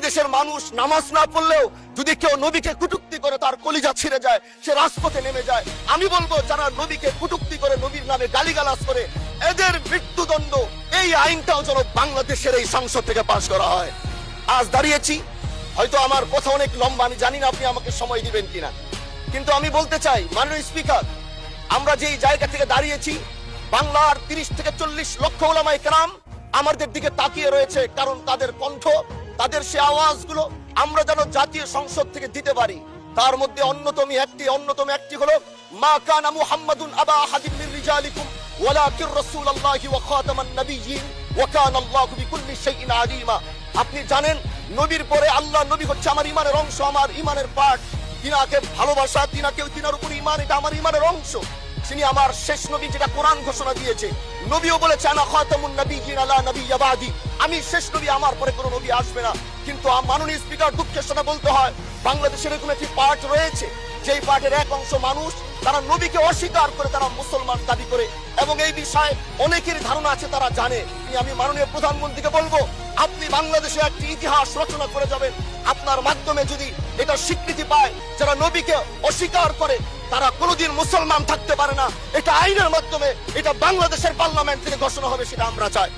এই দেশের মানুষ নামাজ না পড়লেও যদি কেউ নবীকে কটূক্তি করে তার কলিজা ছিঁড়ে যায়, সে রাজপথে নেমে যায়। আমি বলবো যারা নবীকে কটূক্তি করে, নবীর নামে গালিগালাজ করে, এদের মৃত্যুদণ্ড এই আইনটাও যেন বাংলাদেশের এই সংসদ থেকে পাশ করা হয়। আজ দাঁড়িয়েছি, হয়তো আমার কথা অনেক লম্বা, আমি জানি না আপনি আমাকে সময় দিবেন কিনা, কিন্তু আমি বলতে চাই মাননীয় স্পিকার, আমরা যেই জায়গা থেকে দাঁড়িয়েছি, বাংলার 30 থেকে 40 লক্ষ উলামায়ে কেরাম আমাদের দিকে তাকিয়ে রয়েছে, কারণ তাদের কণ্ঠ, তাদের সে আওয়াজগুলো আমরা যেন জাতীয় সংসদ থেকে দিতে পারি। তার মধ্যে অন্যতম একটি হলো মা কানা মুহাম্মাদুন আবা আহাদিন মির রিজালিকুম ওয়ালাকির রাসূলুল্লাহি ওয়া খাতামান নাবিয়্যিন ওয়া কানা আল্লাহু বিকুল্লি শাইইন আলিমা। আপনি জানেন নবীর পরে আল্লাহ নবী হচ্ছে আমার ঈমানের অংশ, আমার ঈমানের পার্ট। তিনাকে ভালোবাসা, তিনার উপর ঈমান, এটা আমার ঈমানের অংশ। তিনি আমার শেষ নবী, যেটা কোরআন ঘোষণা দিয়েছে। নবীও বলেছে আনা খাতামুন নাবিয়্যিন লা নাবিয়্যা বাদি, আমি শেষ নবী, আমার পরে কোনো নবী আসবে না। কিন্তু মাননীয় স্পিকার, দুঃখের সাথে বলতে হয়, বাংলাদেশের এরকম একটি পার্ট রয়েছে, যেই পার্টের এক অংশ মানুষ, তারা নবীকে অস্বীকার করে, তারা মুসলমান দাবি করে, এবং এই বিষয়ে অনেকের ধারণা আছে, তারা জানে। আমি মাননীয় প্রধানমন্ত্রীকে বলবো, আপনি বাংলাদেশে একটি ইতিহাস রচনা করে যাবেন। আপনার মাধ্যমে যদি এটা স্বীকৃতি পায়, যারা নবীকে অস্বীকার করে তারা কোনোদিন মুসলমান থাকতে পারে না, এটা আইনের মাধ্যমে, এটা বাংলাদেশের পার্লামেন্ট থেকে ঘোষণা হবে, সেটা আমরা চাই।